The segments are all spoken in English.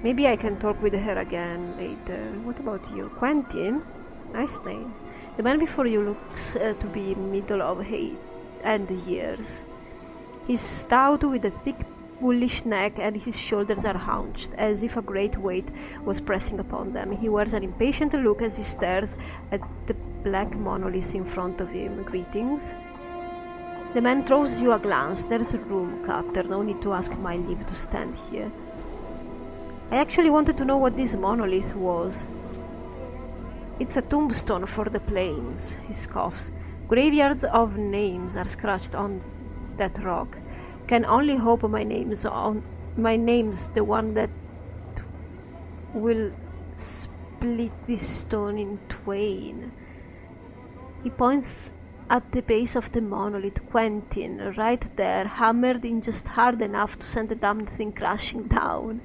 Maybe I can talk with her again later. What about you? Quentin? Nice name. The man before you looks to be middle of end years. He's stout with a thick woolish neck and his shoulders are hunched, as if a great weight was pressing upon them. He wears an impatient look as he stares at the black monolith in front of him. Greetings. The man throws you a glance. There's room, Cutter. No need to ask my leave to stand here. I actually wanted to know what this monolith was. It's a tombstone for the plains, he scoffs. Graveyards of names are scratched on that rock. Can only hope my name's the one that will split this stone in twain. He points at the base of the monolith. Quentin, right there, hammered in just hard enough to send the damned thing crashing down.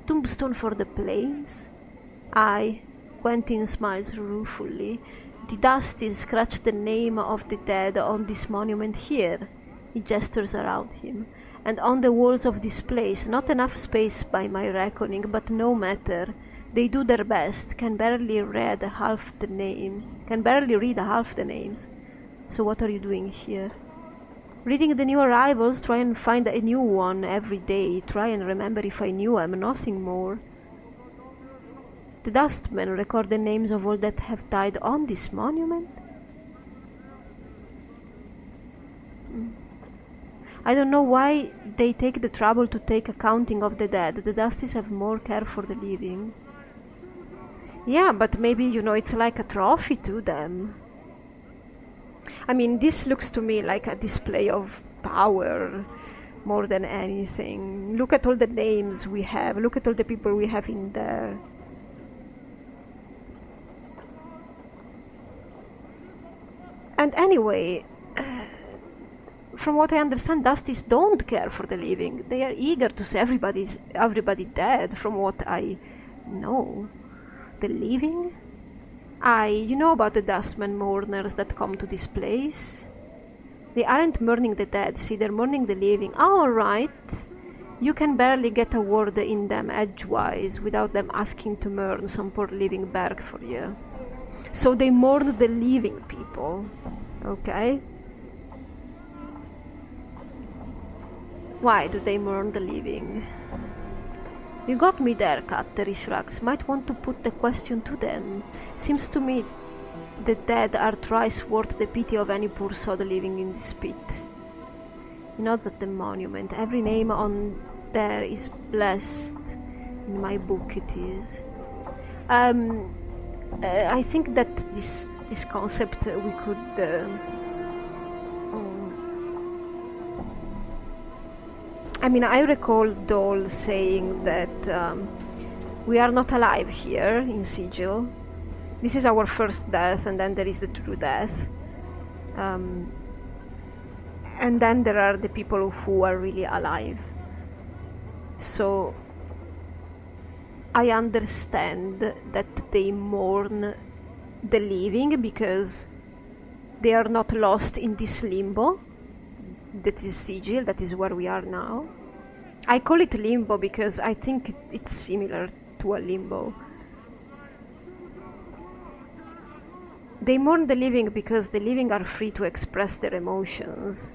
Tombstone for the plains? Aye. Quentin smiles ruefully. The dust is scratched the name of the dead on this monument here. He gestures around him. And on the walls of this place. Not enough space by my reckoning, but no matter. They do their best. Can barely read half the names. So what are you doing here? Reading the new arrivals. Try and find a new one every day. Try and remember if I knew him. Nothing more. The dustmen record the names of all that have died on this monument? I don't know why they take the trouble to take accounting of the dead. The Dusties have more care for the living. Yeah, but maybe, it's like a trophy to them. I mean, this looks to me like a display of power more than anything. Look at all the names we have. Look at all the people we have in there. And anyway, from what I understand, Dusties don't care for the living. They are eager to see everybody dead, from what I know. The living? You know about the dustmen mourners that come to this place? They aren't mourning the dead, see, they're mourning the living. All right. You can barely get a word in them edgewise without them asking to mourn some poor living berg for you. So they mourn the living people, okay? Why do they mourn the living? You got me there, Cutter, he shrugs. Might want to put the question to them. Seems to me the dead are thrice worth the pity of any poor soul living in this pit. He nods at the monument. Every name on there is blessed. In my book it is. I think that this concept we could... I recall Dole saying that we are not alive here in Sigil. This is our first death, and then there is the true death. And then there are the people who are really alive. So I understand that they mourn the living because they are not lost in this limbo. That is Sigil, that is where we are now. I call it limbo because I think it's similar to a limbo. They mourn the living because the living are free to express their emotions.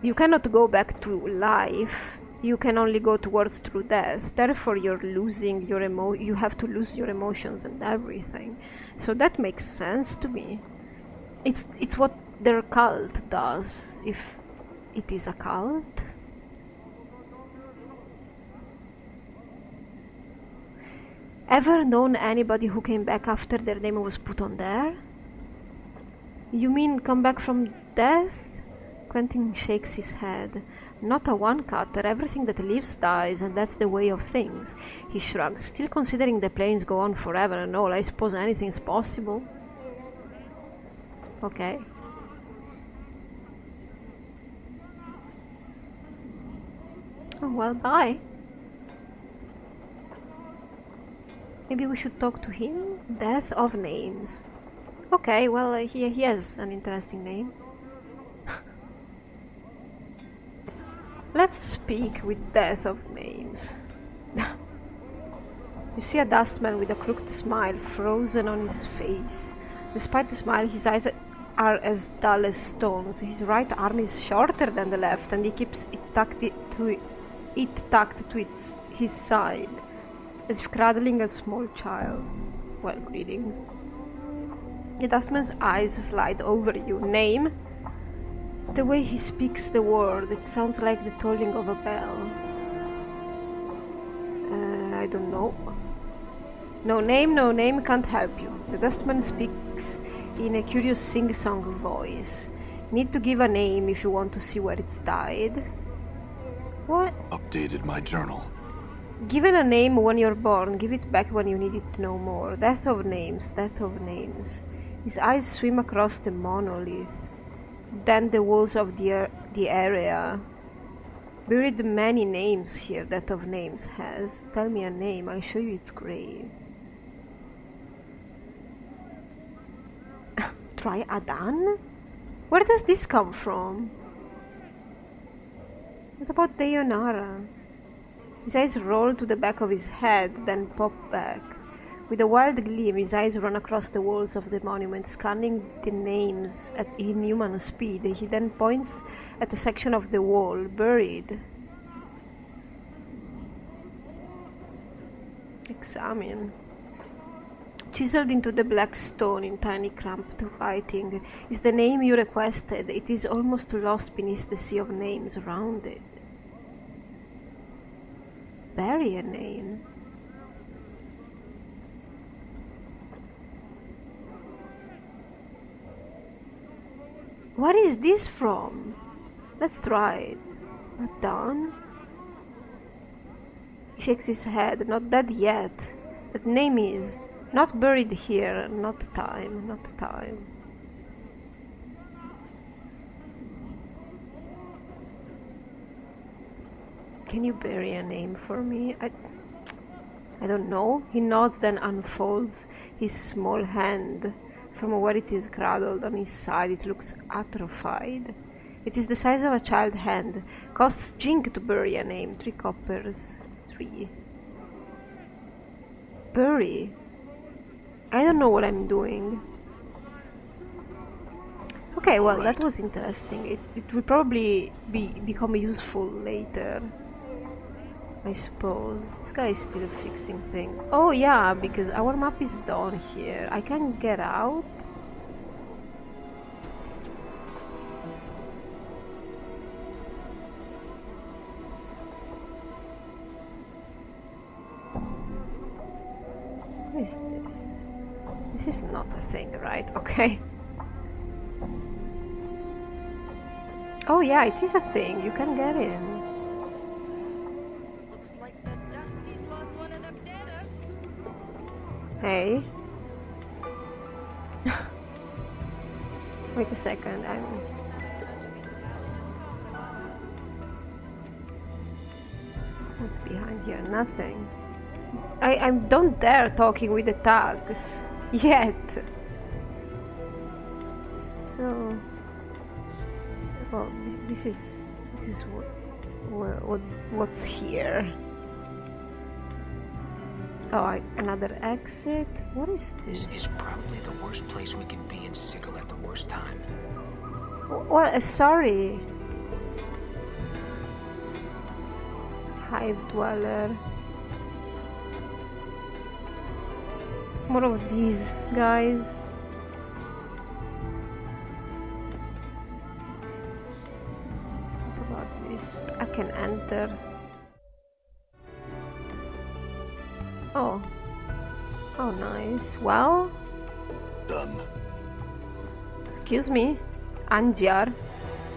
You cannot go back to life. You can only go towards true death. Therefore, you're losing your you have to lose your emotions and everything. So that makes sense to me. It's what their cult does, if it is a cult. Ever known anybody who came back after their name was put on there? You mean come back from death? Quentin shakes his head. Not a one, Cutter. Everything that lives dies, and that's the way of things. He shrugs. Still considering the planes go on forever and all, I suppose anything's possible. Okay. Oh, well, bye. Maybe we should talk to him? Death of Names. Okay, well, he has an interesting name. Let's speak with Death of Names. You see a dustman with a crooked smile frozen on his face. Despite the smile, his eyes are as dull as stones. His right arm is shorter than the left, and he keeps it tucked to his side, as if cradling a small child. Well, greetings. The dustman's eyes slide over you. Name? The way he speaks the word, it sounds like the tolling of a bell. I don't know. No name, can't help you. The dustman speaks in a curious sing-song voice. Need to give a name if you want to see where it's died. What? Updated my journal. Given a name when you're born, give it back when you need it to know more. Death of names, death of names. His eyes swim across the monolith, then the walls of the area. Buried many names here, death of names has. Tell me a name, I'll show you its grave. Try Adan? Where does this come from? What about Deionara? His eyes roll to the back of his head, then pop back. With a wild gleam, his eyes run across the walls of the monument, scanning the names at inhuman speed. He then points at a section of the wall, buried. Examine. Chiseled into the black stone in tiny cramped writing is the name you requested. It is almost lost beneath the sea of names around it. Bury a name. What is this from? Let's try it. Not done. He shakes his head. Not dead yet. That name is not buried here. Not time. Not time. Can you bury a name for me? I don't know. He nods, then unfolds his small hand. From where it is cradled on his side, it looks atrophied. It is the size of a child's hand. Costs jink to bury a name. 3 coppers. 3. Bury? I don't know what I'm doing. Okay, well, that was interesting. It will probably become useful later, I suppose. This guy is still fixing things. Oh yeah, because our map is down here. I can get out. What is this? This is not a thing, right? Okay. Oh yeah, it is a thing. You can get in. Hey. Wait a second, what's behind here? Nothing. I don't dare talking with the tags yet. So, well, this is what's here. Oh, another exit. What is this? This is probably the worst place we can be in Sigil at the worst time. Well, sorry. Hive dweller. More of these guys. What about this? I can enter. Oh. Oh, nice. Well. Done. Excuse me. Anjar.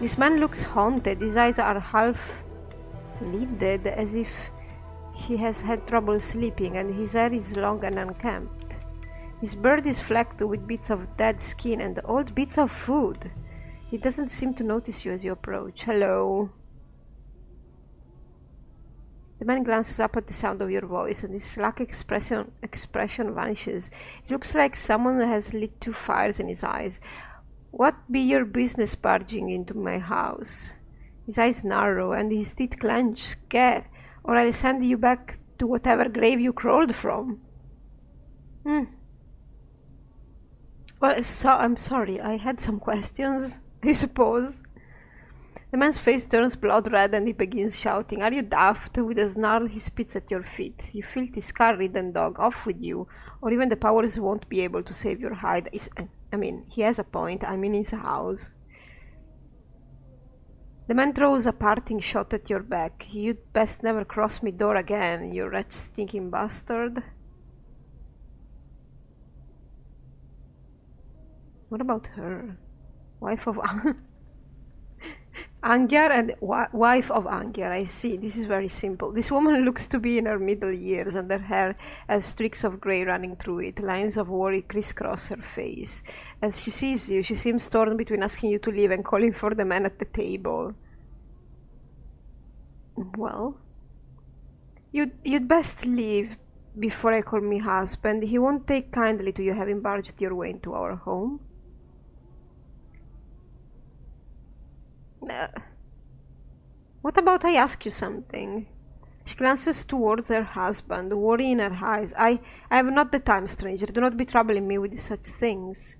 This man looks haunted. His eyes are half lidded, as if he has had trouble sleeping, and his hair is long and unkempt. His beard is flecked with bits of dead skin and old bits of food. He doesn't seem to notice you as you approach. Hello. The man glances up at the sound of your voice, and his slack expression vanishes. It looks like someone has lit 2 fires in his eyes. What be your business barging into my house? His eyes narrow, and his teeth clench. Get, or I'll send you back to whatever grave you crawled from. Well, I'm sorry, I had some questions, I suppose. The man's face turns blood red and he begins shouting, "Are you daft?" With a snarl he spits at your feet. "You filthy scar-ridden dog, off with you, or even the powers won't be able to save your hide." He has a point. I'm in his house. The man throws a parting shot at your back. "You'd best never cross me door again, you wretched stinking bastard." What about her? Wife of Angyar and wife of Angyar. I see. This is very simple. This woman looks to be in her middle years, and her hair has streaks of grey running through it. Lines of worry crisscross her face. As she sees you, she seems torn between asking you to leave and calling for the man at the table. Well, you'd best leave before I call me husband. He won't take kindly to you having barged your way into our home. What about I ask you something? She glances towards her husband, worry in her eyes. I have not the time, stranger. Do not be troubling me with such things.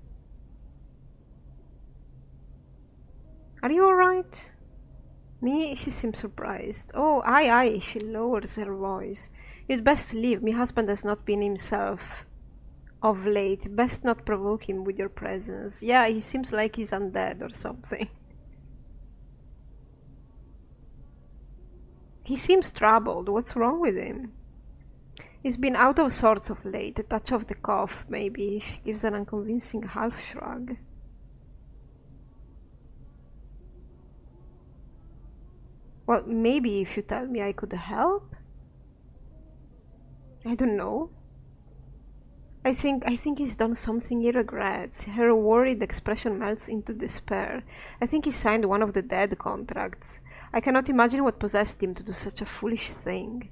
Are you all right? Me? She seems surprised. Oh, aye, she lowers her voice. You'd best leave. My husband has not been himself of late. Best not provoke him with your presence. Yeah, he seems like he's undead or something. He seems troubled. What's wrong with him? He's been out of sorts of late. A touch of the cough, maybe. She gives an unconvincing half shrug. Well, maybe if you tell me I could help? I don't know. I think he's done something he regrets. Her worried expression melts into despair. I think he signed one of the dead contracts. I cannot imagine what possessed him to do such a foolish thing.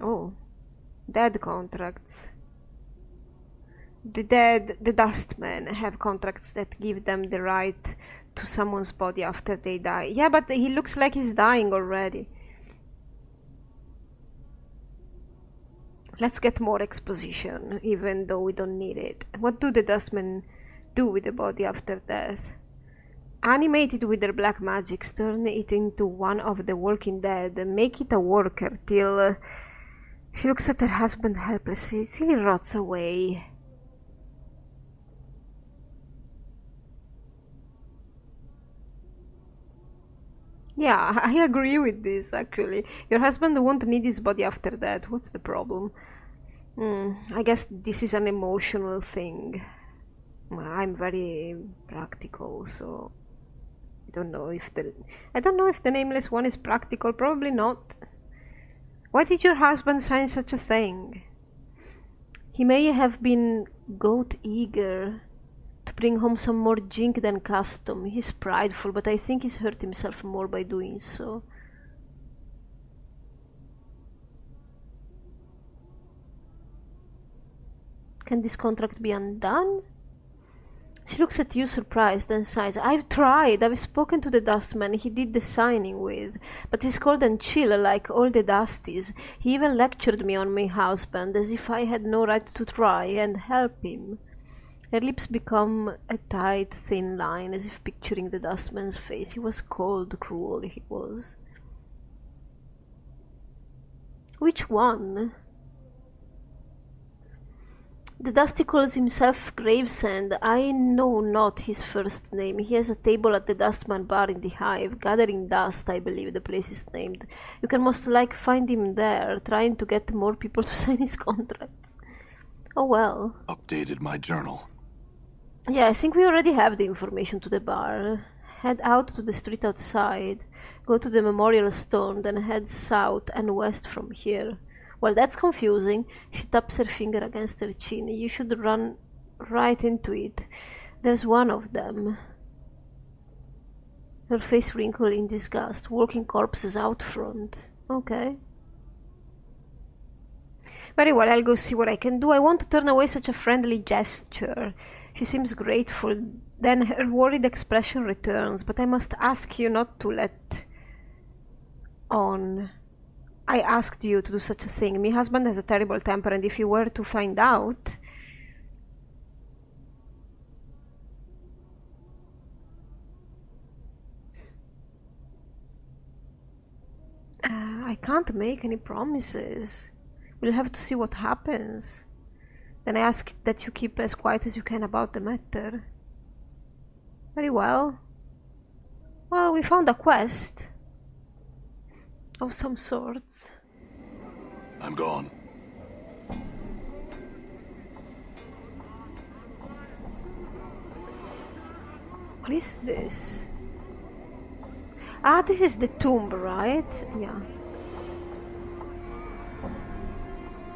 Oh, dead contracts. The dustmen have contracts that give them the right to someone's body after they die. Yeah, but he looks like he's dying already. Let's get more exposition, even though we don't need it. What do the dustmen do with the body after death? Animate it with their black magics, turn it into one of the walking dead, make it a worker till... She looks at her husband helplessly, till he rots away. Yeah, I agree with this, actually. Your husband won't need his body after that. What's the problem? I guess this is an emotional thing. I'm very practical, so... I don't know if the nameless one is practical. Probably not. Why did your husband sign such a thing? He may have been goat eager to bring home some more jink than custom. He's prideful, but I think he's hurt himself more by doing so. Can this contract be undone? She looks at you surprised and sighs. I've tried. I've spoken to the dustman he did the signing with, but he's cold and chill like all the dusties. He even lectured me on my husband, as if I had no right to try and help him. Her lips become a tight, thin line, as if picturing the dustman's face. He was cold, cruel, he was. Which one? The dusty calls himself Gravesend. I know not his first name. He has a table at the dustman bar in the Hive. Gathering Dust, I believe the place is named. You can most likely find him there, trying to get more people to sign his contracts. Oh well. Updated my journal. Yeah, I think we already have the information to the bar. Head out to the street outside. Go to the memorial stone, then head south and west from here. Well, that's confusing. She taps her finger against her chin. You should run right into it. There's one of them. Her face wrinkled in disgust. Walking corpses out front. Okay. Very well, I'll go see what I can do. I won't turn away such a friendly gesture. She seems grateful. Then her worried expression returns. But I must ask you not to let on I asked you to do such a thing. My husband has a terrible temper, and if you were to find out... I can't make any promises. We'll have to see what happens. Then I ask that you keep as quiet as you can about the matter. Very well. Well, we found a quest. Of some sorts. I'm gone. What is this? Ah, this is the tomb, right? Yeah.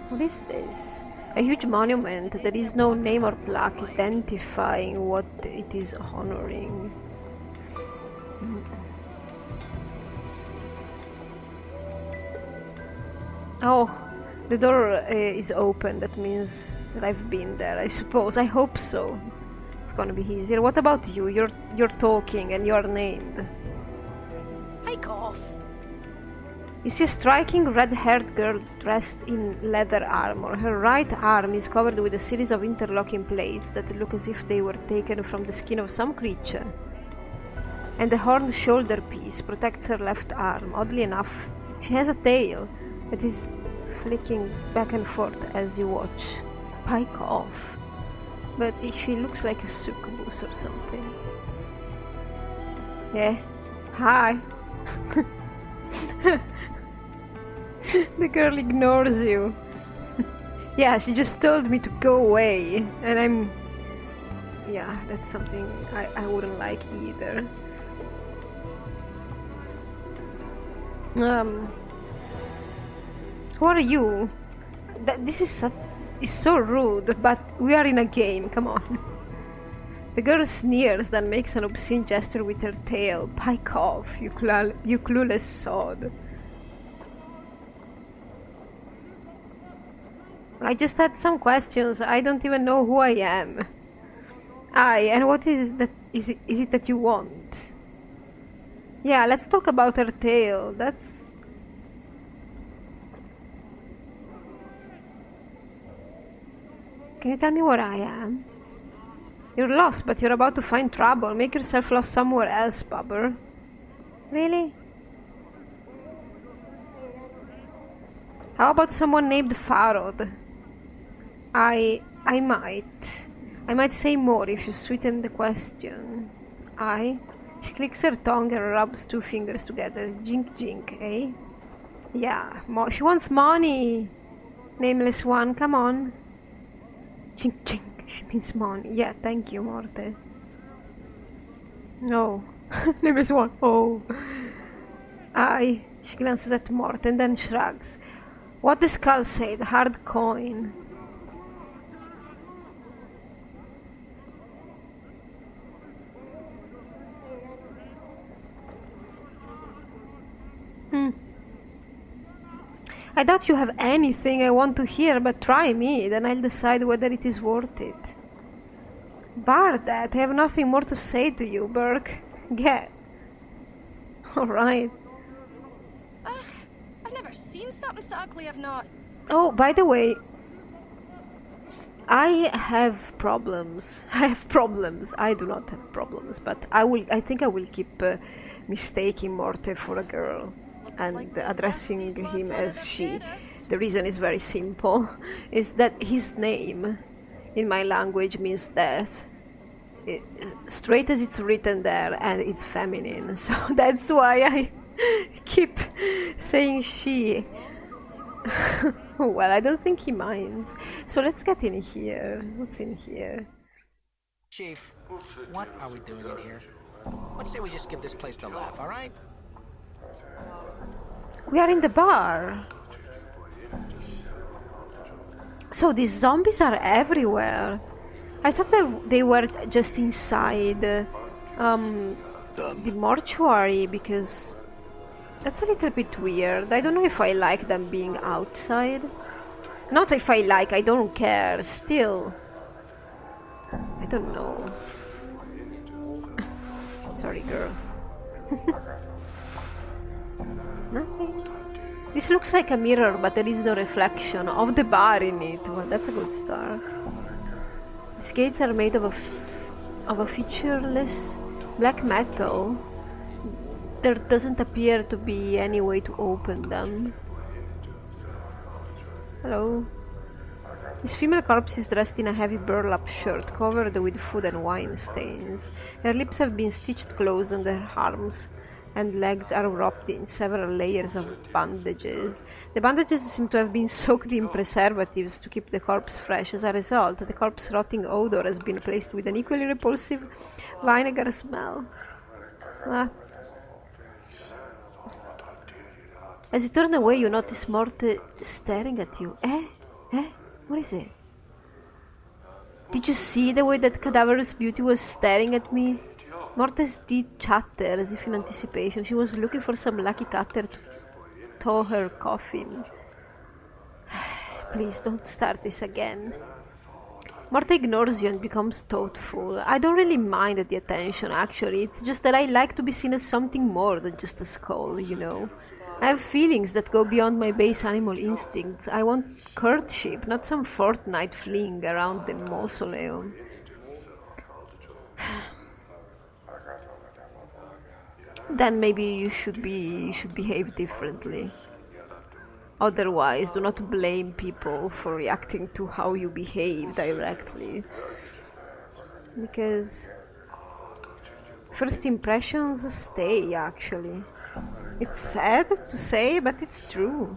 What is this? A huge monument. There is no name or plaque identifying what it is honoring. Oh, the door is open. That means that I've been there, I suppose. I hope so. It's gonna be easier. What about you? You're talking and you're named. Take off. You see a striking red-haired girl dressed in leather armor. Her right arm is covered with a series of interlocking plates that look as if they were taken from the skin of some creature. And the horned shoulder piece protects her left arm. Oddly enough, she has a tail that is flicking back and forth as you watch. Pike off. But she looks like a succubus or something. Yeah. Hi. The girl ignores you. Yeah, she just told me to go away, and yeah, that's something I wouldn't like either. Who are you? This is so rude, but we are in a game, come on. The girl sneers, then makes an obscene gesture with her tail. Pike off, you clueless sod. I just had some questions. I don't even know who I am. And what is that? Is it that you want? Yeah, let's talk about her tail. That's... Can you tell me where I am? You're lost, but you're about to find trouble. Make yourself lost somewhere else, Bubber. Really? How about someone named Farod? I might say more if you sweeten the question. She clicks her tongue and rubs two fingers together. Jink jink, eh? Yeah, she wants money. Nameless one, come on. Jink jink, she means money. Yeah, thank you, Morte. No. Nameless one, oh. She glances at Morte and then shrugs. What the skull said, hard coin. I doubt you have anything I want to hear, but try me, then I'll decide whether it is worth it. Bar that, I have nothing more to say to you, Burke. Get. Alright. I've never seen something so ugly I've not. Oh, by the way, I have problems. I have problems. I do not have problems, but I think I will keep mistaking Morte for a girl and addressing him as she. The reason is very simple, is that his name in my language means death. Straight as it's written there, and it's feminine, so that's why I keep saying she. Well, I don't think he minds. So let's get in here. What's in here? Chief, what are we doing in here? Let's say we just give this place the laugh, all right? We are in the bar. So these zombies are everywhere. I thought that they were just inside the mortuary, because that's a little bit weird. I don't know if I like them being outside. Not if I like, I don't care. Still, I don't know. Sorry, girl. Nothing. This looks like a mirror, but there is no reflection of the bar in it. Well, that's a good start. These gates are made of a featureless black metal. There doesn't appear to be any way to open them. Hello. This female corpse is dressed in a heavy burlap shirt covered with food and wine stains. Her lips have been stitched closed and her arms and legs are wrapped in several layers of bandages. The bandages seem to have been soaked in preservatives to keep the corpse fresh. As a result, the corpse's rotting odor has been replaced with an equally repulsive vinegar smell. As you turn away, you notice Morte staring at you. What is it? Did you see the way that cadaverous beauty was staring at me? Morte's teeth chattered as if in anticipation. She was looking for some lucky cutter to tow her coffin. Please don't start this again. Morte ignores you and becomes thoughtful. I don't really mind the attention, actually. It's just that I like to be seen as something more than just a skull, you know. I have feelings that go beyond my base animal instincts. I want courtship, not some fortnight fleeing around the mausoleum. Then maybe you should behave differently. Otherwise, do not blame people for reacting to how you behave directly. Because first impressions stay, actually. It's sad to say, but it's true.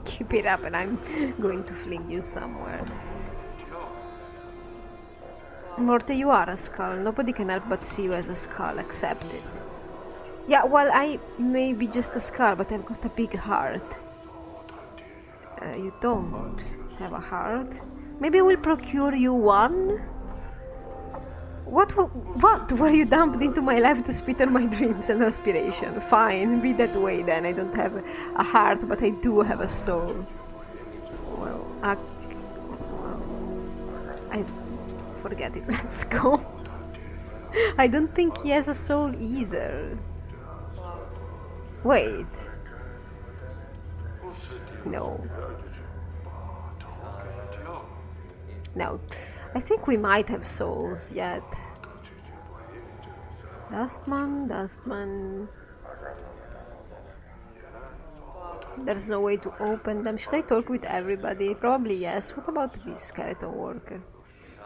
Keep it up and I'm going to fling you somewhere. Morte, you are a skull. Nobody can help but see you as a skull. Accept it. Yeah, well, I may be just a skull, but I've got a big heart. You don't have a heart? Maybe we'll procure you one? What were you dumped into my life to spit on my dreams and aspiration? Fine, be that way then. I don't have a heart, but I do have a soul. Well, I forget it. Let's go. I don't think he has a soul either. Wait. No. No, I think we might have souls yet. Dustman. There's no way to open them. Should I talk with everybody? Probably yes. What about this skeleton worker?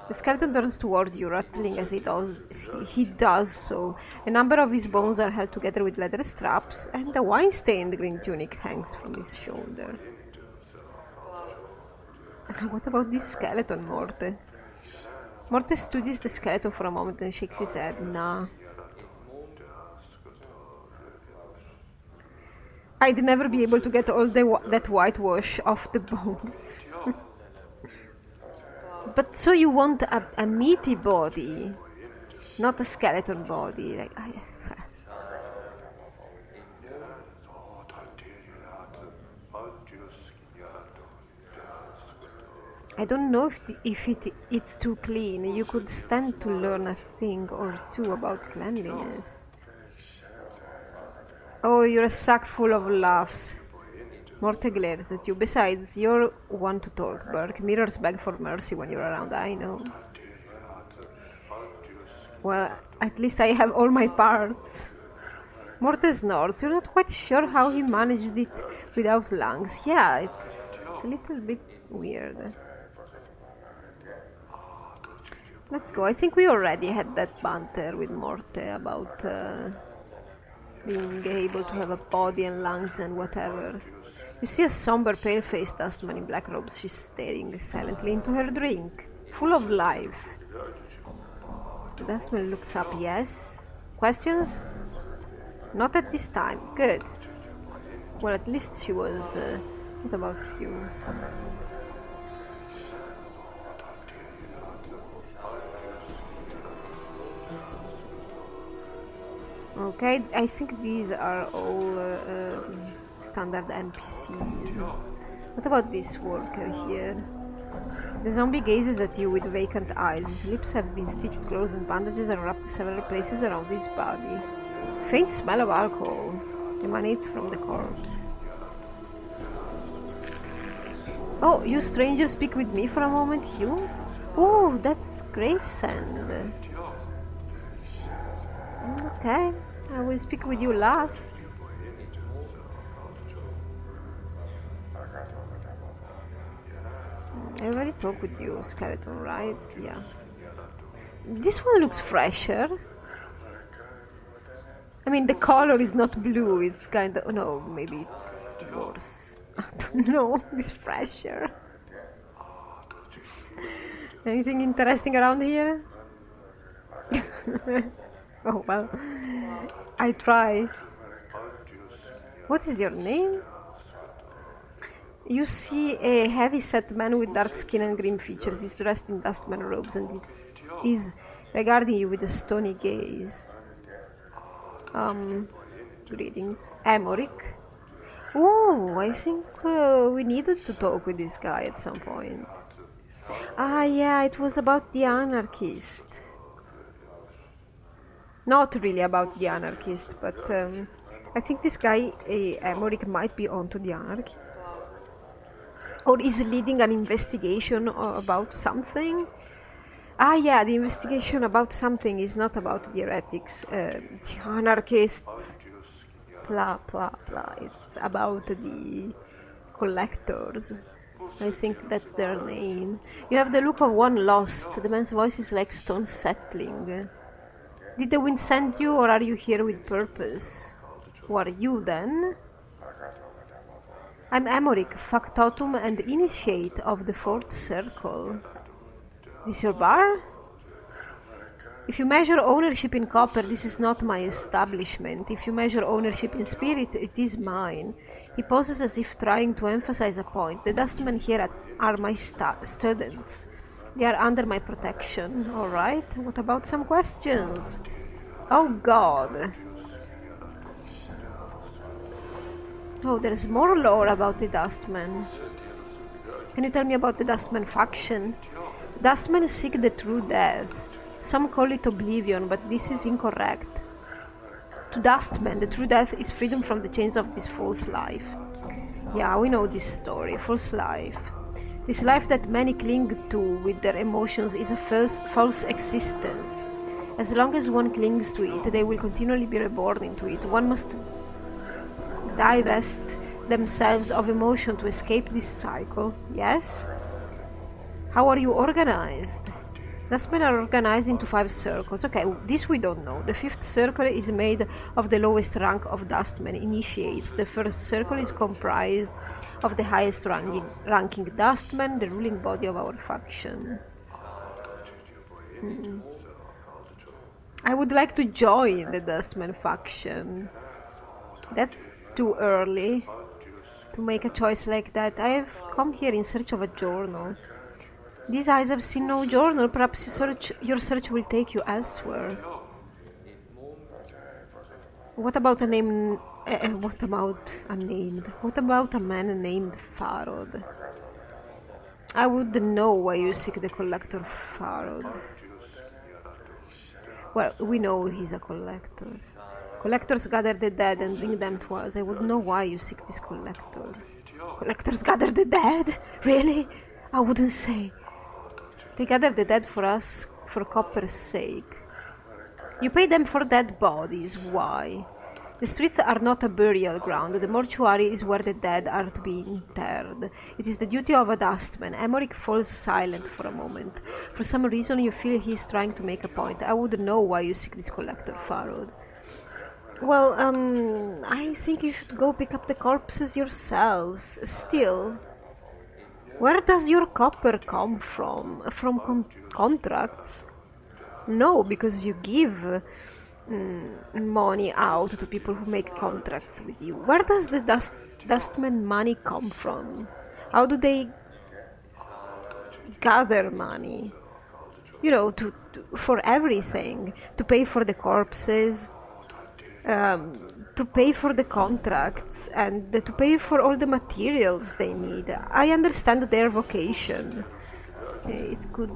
The skeleton turns toward you, rattling as he does so. A number of his bones are held together with leather straps, and a wine-stained green tunic hangs from his shoulder. What about this skeleton, Morte? Morte studies the skeleton for a moment and shakes his head. Nah. I'd never be able to get all that whitewash off the bones. But so you want a meaty body, not a skeleton body. Like, I don't know if it's too clean. You could stand to learn a thing or two about cleanliness. Oh, you're a sack full of laughs. Morte glares at you. Besides, you're one to talk, Burke. Mirrors beg for mercy when you're around, I know. Well, at least I have all my parts. Morte snorts. You're not quite sure how he managed it without lungs. Yeah, it's a little bit weird. Let's go. I think we already had that banter with Morte about being able to have a body and lungs and whatever. You see a somber, pale-faced dustman in black robes. She's staring silently into her drink, full of life. The dustman looks up. Yes? Questions? Not at this time. Good. Well, at least she was... what about you? Okay, I think these are all standard NPCs. What about this worker here? The zombie gazes at you with vacant eyes. His lips have been stitched closed and bandages are wrapped several places around his body. Faint smell of alcohol emanates from the corpse. Oh, you stranger, speak with me for a moment, you? Oh, that's Gravesend. Okay, I will speak with you last. I already talked with you, skeleton, right? Yeah. This one looks fresher. I mean, the color is not blue, it's kind of... no, maybe it's worse. I don't know, it's fresher. Anything interesting around here? Oh, well. I tried. What is your name? You see a heavy-set man with dark skin and grim features. He's dressed in dustman robes and is regarding you with a stony gaze. Greetings. Emoric. Oh, I think we needed to talk with this guy at some point. Ah, yeah, it was about the anarchist. Not really about the anarchist, but I think this guy, Emoric, might be onto the anarchists. Or is leading an investigation about something. Ah, yeah, the investigation about something is not about the heretics, the anarchists, blah, blah, blah. It's about the collectors. I think that's their name. You have the look of one lost. The man's voice is like stone settling. Did the wind send you, or are you here with purpose? Who are you, then? I'm Emoric, factotum and initiate of the Fourth Circle. This your bar? If you measure ownership in copper, this is not my establishment. If you measure ownership in spirit, it is mine. He pauses as if trying to emphasize a point. The dustmen here are my students. They are under my protection. Alright, what about some questions? Oh god. Oh, there's more lore about the Dustmen. Can you tell me about the Dustman faction? Dustmen seek the true death. Some call it oblivion, but this is incorrect. To Dustmen, the true death is freedom from the chains of this false life. Yeah, we know this story. False life. This life that many cling to with their emotions is a false existence. As long as one clings to it, they will continually be reborn into it. One must divest themselves of emotion to escape this cycle. Yes? How are you organized? Dustmen are organized into 5 circles. Okay, this we don't know. The 5th circle is made of the lowest rank of Dustmen, initiates. The 1st circle is comprised of the highest ranking Dustmen, the ruling body of our faction. I would like to join the Dustman faction. That's too early to make a choice like that. I have come here in search of a journal. These eyes have seen no journal. Perhaps your search will take you elsewhere. What about a name? What about a man named Farod? I would know why you seek the collector Farod. Well, we know he's a collector. Collectors gather the dead and bring them to us. I would know why you seek this collector. Collectors gather the dead? Really? I wouldn't say. They gather the dead for us, for copper's sake. You pay them for dead bodies. Why? The streets are not a burial ground. The mortuary is where the dead are to be interred. It is the duty of a dustman. Emoric falls silent for a moment. For some reason you feel he is trying to make a point. I would know why you seek this collector, Farod. Well, I think you should go pick up the corpses yourselves. Still, where does your copper come from? From contracts? No, because you give money out to people who make contracts with you. Where does the dustman money come from? How do they gather money? You know, for everything. To pay for the corpses, to pay for the contracts, and to pay for all the materials they need. I understand their vocation. it could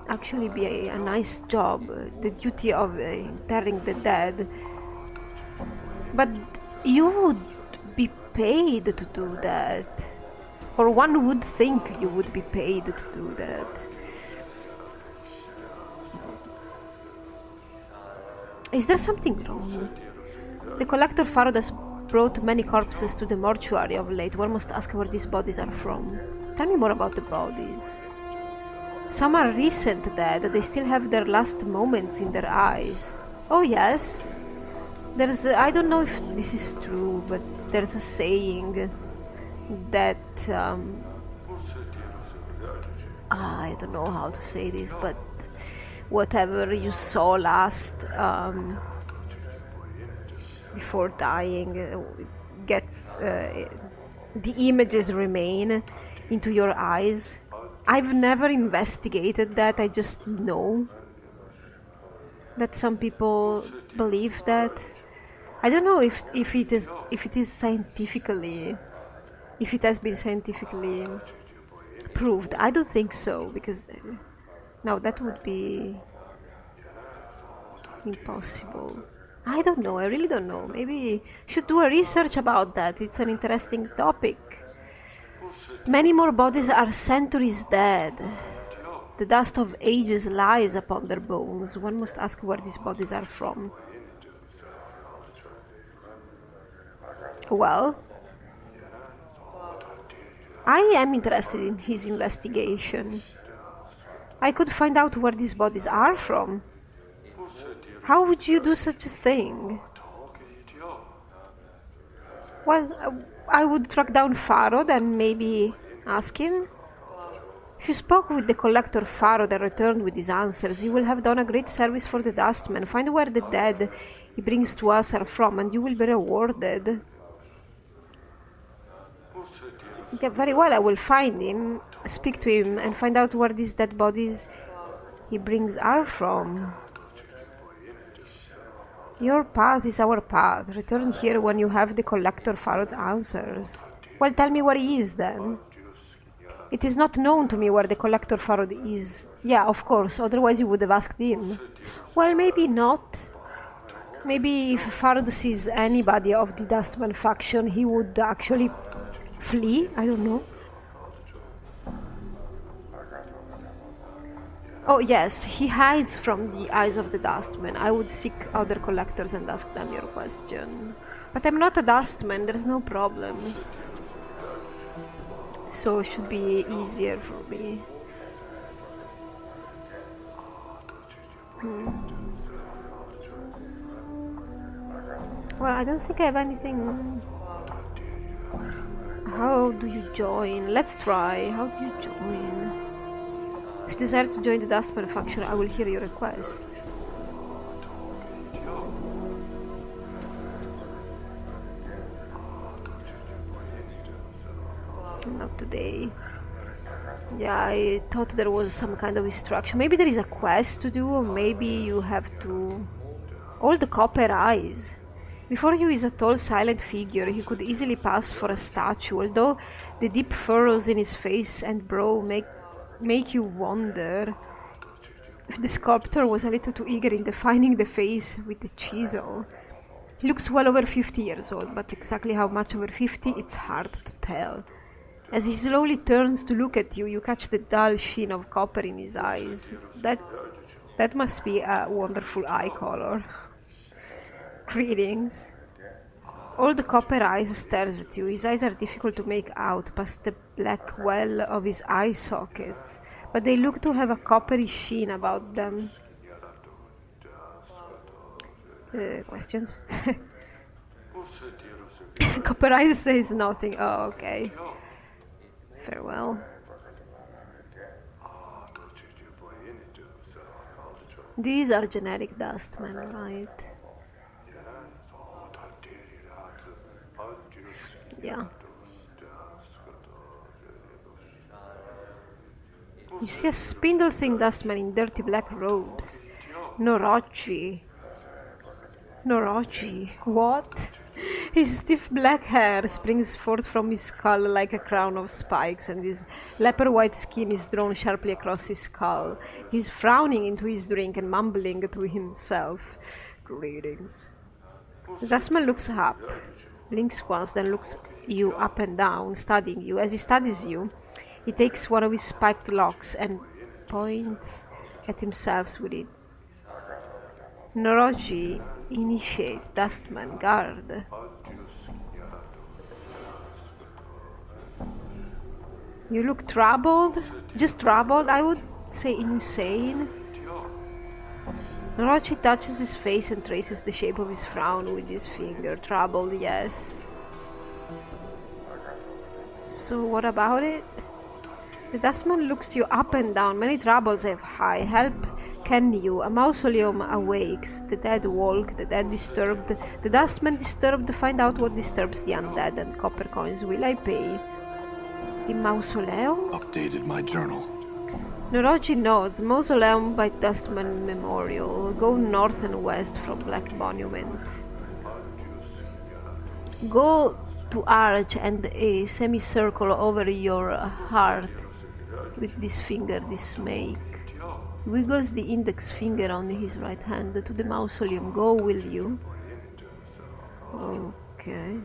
actually be a nice job, the duty of interring the dead. But you would be paid to do that. Or one would think you would be paid to do that. Is there something wrong? The collector Farod has brought many corpses to the mortuary of late. One must ask where these bodies are from. Tell me more about the bodies. Some are recent dead. They still have their last moments in their eyes. Oh yes. I don't know if this is true, but there's a saying that I don't know how to say this, but whatever you saw last before dying gets the images remain into your eyes. I've never investigated that. I just know that some people believe that. I don't know if it is scientifically, if it has been scientifically proved. I don't think so, because no, that would be impossible. I don't know. I really don't know. Maybe should do a research about that. It's an interesting topic. Many more bodies are centuries dead. The dust of ages lies upon their bones. One must ask where these bodies are from. Well, I am interested in his investigation. I could find out where these bodies are from. How would you do such a thing? Well, I would track down Farod and maybe ask him. If you spoke with the collector Farod and returned with his answers, you will have done a great service for the Dustman. Find where the dead he brings to us are from, and you will be rewarded. Yeah, very well, I will find him, speak to him, and find out where these dead bodies he brings are from. Your path is our path. Return here when you have the collector Farod answers. Well, tell me where he is then. It is not known to me where the collector Farod is. Yeah, of course, otherwise you would have asked him. Well, maybe not. Maybe if Farod sees anybody of the Dustman faction, he would actually flee? I don't know. Oh yes, he hides from the eyes of the Dustman. I would seek other collectors and ask them your question. But I'm not a Dustman, there's no problem. So it should be easier for me. Well, I don't think I have anything. How do you join? Let's try. How do you join? If you desire to join the Dustman faction, I will hear your request. Not today. Yeah, I thought there was some kind of instruction. Maybe there is a quest to do, or maybe you have to... All the copper eyes. Before you is a tall, silent figure. He could easily pass for a statue, although the deep furrows in his face and brow make you wonder if the sculptor was a little too eager in defining the face with the chisel. He looks well over 50 years old, but exactly how much over 50, it's hard to tell. As he slowly turns to look at you, you catch the dull sheen of copper in his eyes. That must be a wonderful eye color. Greetings. All the copper eyes stares at you. His eyes are difficult to make out past the black well of his eye sockets, but they look to have a coppery sheen about them. Questions? Copper eyes says nothing. Oh, okay. Farewell. These are generic dustmen, right? Yeah. You see a spindle-thing dustman in dirty black robes. Norochi. Norochi. What? His stiff black hair springs forth from his skull like a crown of spikes, and his leper-white skin is drawn sharply across his skull. He's frowning into his drink and mumbling to himself. Greetings. The dustman looks up, blinks once, then looks you up and down, studying you. As he studies you, he takes one of his spiked locks and points at himself with it. Noroji, initiate, dustman, guard. You look troubled? Just troubled? I would say insane. Noroji touches his face and traces the shape of his frown with his finger. Troubled, yes. So what about it? The dustman looks you up and down. Many troubles have high. Help can you? A mausoleum awakes. The dead walk. The dead disturbed. The dustman disturbed. Find out what disturbs the undead, and copper coins will I pay. The mausoleum? Updated my journal. Noroji nods. Mausoleum by Dustman Memorial. Go north and west from Black Monument. Go to arch and a semicircle over your heart with this finger, this make. Wiggles the index finger on his right hand to the mausoleum. Go, will you? Okay.